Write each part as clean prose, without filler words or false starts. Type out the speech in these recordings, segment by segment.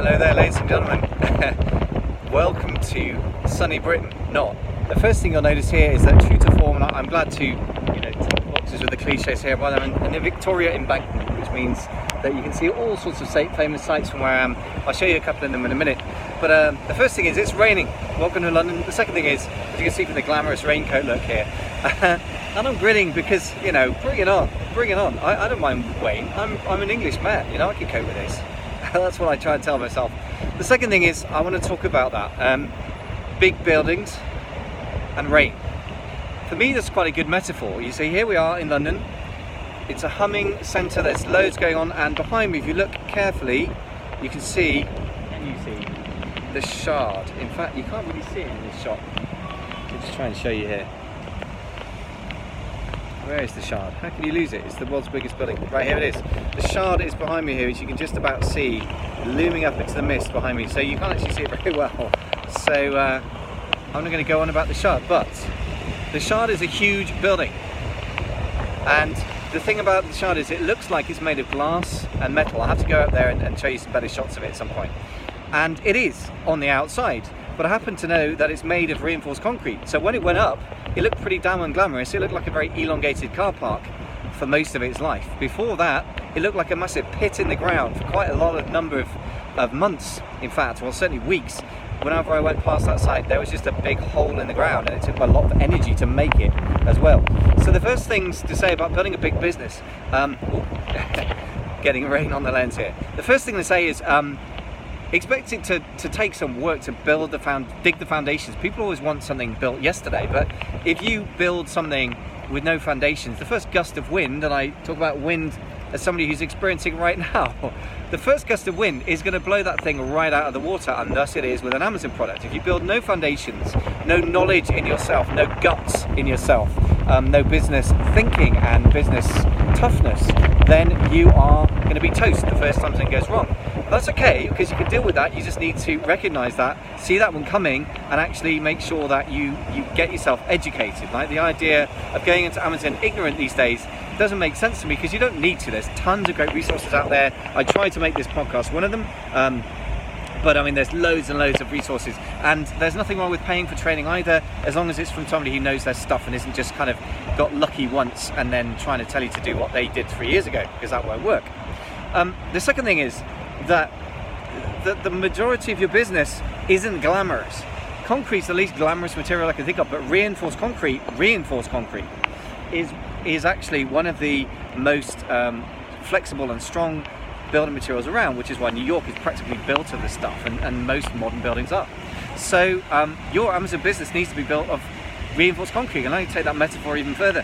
Hello there, ladies and gentlemen. Welcome to sunny Britain. Not. The first thing you'll notice here is that, true to form, and I'm glad to tick boxes with the cliches here, but I'm in the Victoria Embankment, which means that you can see all sorts of famous sights from where I am. I'll show you a couple of them in a minute. But the first thing is it's raining. Welcome to London. The second thing is, as you can see from the glamorous raincoat look here, and I'm grinning because, bring it on, bring it on. I don't mind waiting. I'm an English man, I can cope with this. That's what I try and tell myself. The second thing is I want to talk about that. Big buildings and rain. For me, that's quite a good metaphor. You see, here we are in London. It's a humming centre. There's loads going on, and behind me, if you look carefully, you can see. Can you see the Shard? In fact, you can't really see it in this shot. I'll just try and show you here. Where is the Shard? How can you lose it? It's the world's biggest building. Right, here it is. The Shard is behind me here, which you can just about see looming up into the mist behind me. So you can't actually see it very well. So I'm not going to go on about the Shard, but the Shard is a huge building. And the thing about the Shard is it looks like it's made of glass and metal. I'll have to go up there and show you some better shots of it at some point. And it is on the outside, but I happen to know that it's made of reinforced concrete. So when it went up, it looked pretty damn unglamorous. It looked like a very elongated car park for most of its life. Before that, it looked like a massive pit in the ground for quite a number of months, in fact, well, certainly weeks. Whenever I went past that site, there was just a big hole in the ground, and it took a lot of energy to make it as well. So the first things to say about building a big business, getting rain on the lens here. The first thing to say is, expect it to take some work to build dig the foundations. People always want something built yesterday, but if you build something with no foundations, the first gust of wind, and I talk about wind as somebody who's experiencing it right now, the first gust of wind is going to blow that thing right out of the water, and thus it is with an Amazon product. If you build no foundations, no knowledge in yourself, no guts in yourself, no business thinking and business toughness, then you are going to be toast the first time something goes wrong. That's okay, because you can deal with that. You just need to recognize that, see that one coming, and actually make sure that you get yourself educated. Like, the idea of going into Amazon ignorant these days doesn't make sense to me, because you don't need to. There's tons of great resources out there. I try to make this podcast one of them, but I mean, there's loads and loads of resources, and there's nothing wrong with paying for training either, as long as it's from somebody who knows their stuff and isn't just kind of got lucky once and then trying to tell you to do what they did 3 years ago, because that won't work. The second thing is that the majority of your business isn't glamorous. Concrete's the least glamorous material I can think of, but reinforced concrete is actually one of the most flexible and strong building materials around, which is why New York is practically built of this stuff, and most modern buildings are. So your Amazon business needs to be built of reinforced concrete, and I can take that metaphor even further,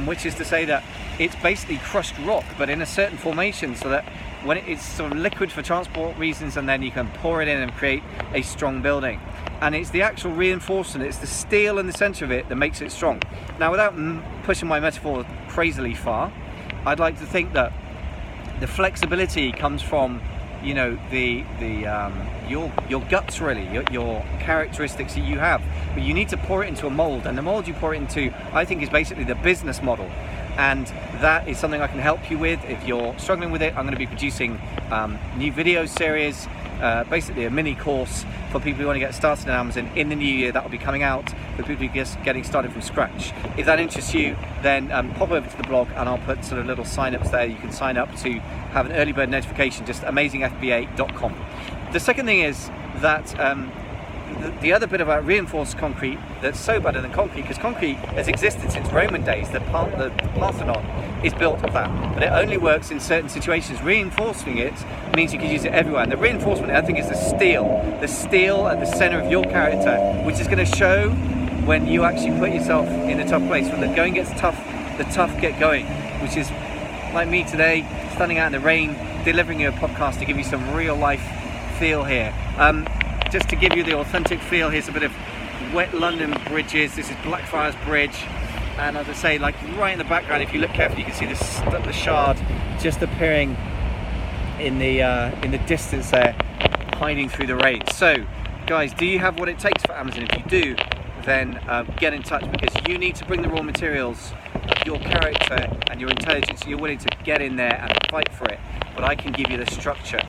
which is to say that it's basically crushed rock, but in a certain formation, so that when it's sort of liquid for transport reasons, and then you can pour it in and create a strong building. And it's the actual reinforcement, it's the steel in the center of it that makes it strong. Now, without pushing my metaphor crazily far, I'd like to think that the flexibility comes from, your guts, really, your characteristics that you have. But you need to pour it into a mold, and the mold you pour it into, I think, is basically the business model. And that is something I can help you with. If you're struggling with it, I'm going to be producing new video series, basically a mini course for people who want to get started in Amazon in the new year. That will be coming out for people who are just getting started from scratch. If that interests you, then pop over to the blog, and I'll put sort of little sign-ups there. You can sign up to have an early bird notification, just amazingfba.com. The second thing is that the other bit about reinforced concrete that's so better than concrete, because concrete has existed since Roman days. The Parthenon is built of that, but it only works in certain situations. Reinforcing it means you can use it everywhere, and the reinforcement, I think, is the steel at the center of your character, which is going to show when you actually put yourself in a tough place. When the going gets tough, the tough get going, which is like me today, standing out in the rain, delivering you a podcast to give you some real life feel here. Just to give you the authentic feel, here's a bit of wet London bridges. This is Blackfriars Bridge, and as I say, like right in the background, if you look carefully, you can see the Shard just appearing in the distance there, hiding through the rain. So, guys, do you have what it takes for Amazon? If you do, then get in touch, because you need to bring the raw materials of your character and your intelligence. You're willing to get in there and fight for it, but I can give you the structure.